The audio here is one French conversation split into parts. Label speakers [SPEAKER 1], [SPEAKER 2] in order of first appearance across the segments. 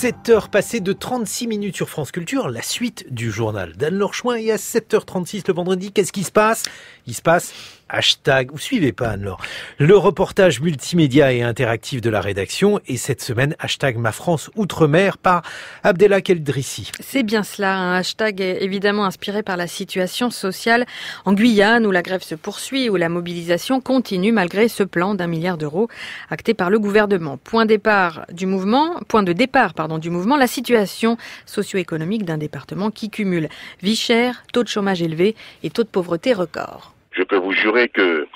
[SPEAKER 1] 7h passées de 36 minutes sur France Culture, la suite du journal d'Anne-Laure Chouin. Et à 7h36 le vendredi, qu'est-ce qui se passe ? Il se passe hashtag, vous suivez pas Anne-Laure, le reportage multimédia et interactif de la rédaction. Et cette semaine, hashtag Ma France Outre-mer par Abdelhak Eldrissi.
[SPEAKER 2] C'est bien cela, un hashtag évidemment inspiré par la situation sociale en Guyane où la grève se poursuit, où la mobilisation continue malgré ce plan d'1 milliard d'euros acté par le gouvernement. Point de départ du mouvement, la situation socio-économique d'un département qui cumule vie chère, taux de chômage élevé et taux de pauvreté record.
[SPEAKER 3] Je peux vous jurer que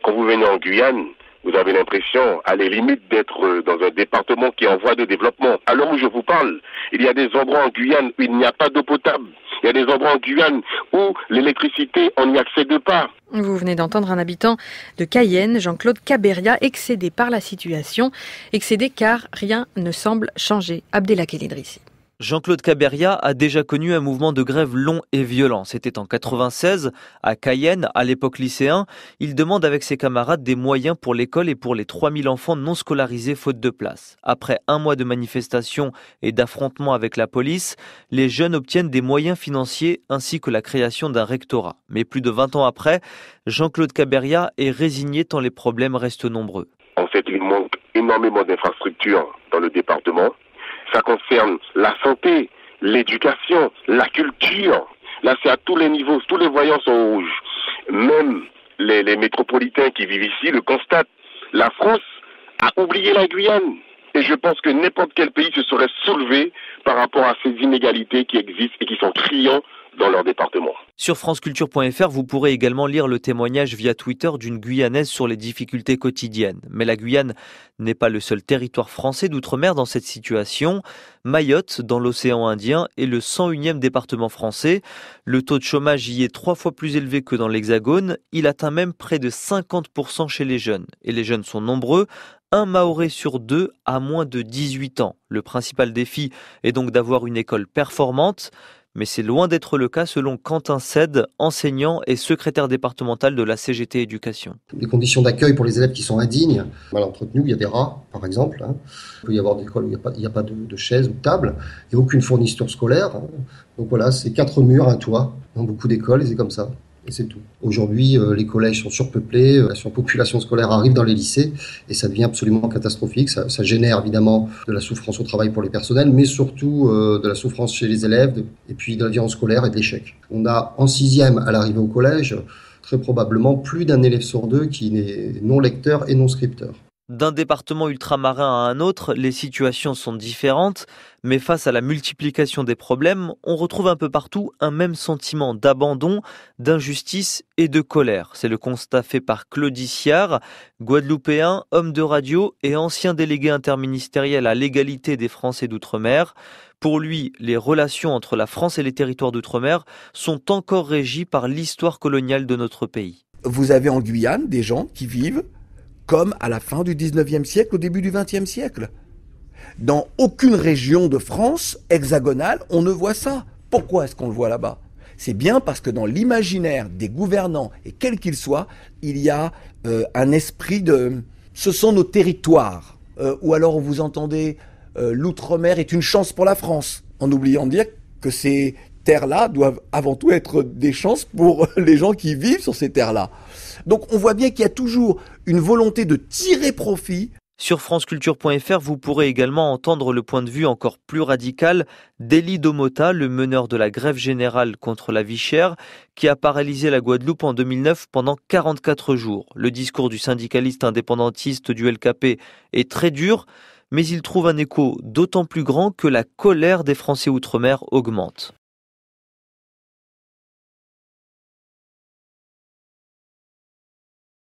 [SPEAKER 3] quand vous venez en Guyane, vous avez l'impression, à la limite, d'être dans un département qui est en voie de développement. À l'heure où je vous parle, il y a des endroits en Guyane où il n'y a pas d'eau potable. Il y a des endroits en Guyane où l'électricité, on n'y accède pas.
[SPEAKER 2] Vous venez d'entendre un habitant de Cayenne, Jean-Claude Caberia, excédé par la situation. Excédé car rien ne semble changer. Abdelhak Eldrissi.
[SPEAKER 4] Jean-Claude Caberia a déjà connu un mouvement de grève long et violent. C'était en 96, à Cayenne, à l'époque lycéen. Il demande avec ses camarades des moyens pour l'école et pour les 3000 enfants non scolarisés faute de place. Après un mois de manifestations et d'affrontements avec la police, les jeunes obtiennent des moyens financiers ainsi que la création d'un rectorat. Mais plus de 20 ans après, Jean-Claude Caberia est résigné tant les problèmes restent nombreux.
[SPEAKER 3] En fait, il manque énormément d'infrastructures dans le département. Ça concerne la santé, l'éducation, la culture. Là, c'est à tous les niveaux. Tous les voyants sont rouges. Même les métropolitains qui vivent ici le constatent. La France a oublié la Guyane. Et je pense que n'importe quel pays se serait soulevé par rapport à ces inégalités qui existent et qui sont criants dans leur département.
[SPEAKER 4] Sur franceculture.fr, vous pourrez également lire le témoignage via Twitter d'une Guyanaise sur les difficultés quotidiennes. Mais la Guyane n'est pas le seul territoire français d'outre-mer dans cette situation. Mayotte, dans l'océan Indien, est le 101e département français. Le taux de chômage y est 3 fois plus élevé que dans l'Hexagone. Il atteint même près de 50% chez les jeunes. Et les jeunes sont nombreux. Un Mahorais sur 2 a moins de 18 ans. Le principal défi est donc d'avoir une école performante. Mais c'est loin d'être le cas selon Quentin Cède, enseignant et secrétaire départemental de la CGT Éducation.
[SPEAKER 5] Les conditions d'accueil pour les élèves qui sont indignes, mal entretenues, il y a des rats par exemple. Il peut y avoir des écoles où il n'y a pas de chaises ou de tables et aucune fourniture scolaire. Donc voilà, c'est 4 murs, un toit dans beaucoup d'écoles et c'est comme ça. Et c'est tout. Aujourd'hui, les collèges sont surpeuplés, la surpopulation scolaire arrive dans les lycées et ça devient absolument catastrophique. Ça génère évidemment de la souffrance au travail pour les personnels, mais surtout de la souffrance chez les élèves et puis de la violence scolaire et de l'échec. On a en 6e à l'arrivée au collège, très probablement plus d'un élève sur 2 qui n'est non lecteur et non scripteur.
[SPEAKER 4] D'un département ultramarin à un autre, les situations sont différentes, mais face à la multiplication des problèmes, on retrouve un peu partout un même sentiment d'abandon, d'injustice et de colère. C'est le constat fait par Claude Issiard, guadeloupéen, homme de radio et ancien délégué interministériel à l'égalité des Français d'outre-mer. Pour lui, les relations entre la France et les territoires d'outre-mer sont encore régies par l'histoire coloniale de notre pays.
[SPEAKER 6] Vous avez en Guyane des gens qui vivent comme à la fin du 19e siècle, au début du 20e siècle. Dans aucune région de France hexagonale, on ne voit ça. Pourquoi est-ce qu'on le voit là-bas ? C'est bien parce que dans l'imaginaire des gouvernants, et quels qu'ils soient, il y a un esprit de... Ce sont nos territoires. Ou alors vous entendez l'outre-mer est une chance pour la France, en oubliant de dire que ces terres-là doivent avant tout être des chances pour les gens qui vivent sur ces terres-là. Donc on voit bien qu'il y a toujours une volonté de tirer profit.
[SPEAKER 4] Sur franceculture.fr, vous pourrez également entendre le point de vue encore plus radical d'Élie Domota, le meneur de la grève générale contre la vie chère, qui a paralysé la Guadeloupe en 2009 pendant 44 jours. Le discours du syndicaliste indépendantiste du LKP est très dur, mais il trouve un écho d'autant plus grand que la colère des Français outre-mer augmente.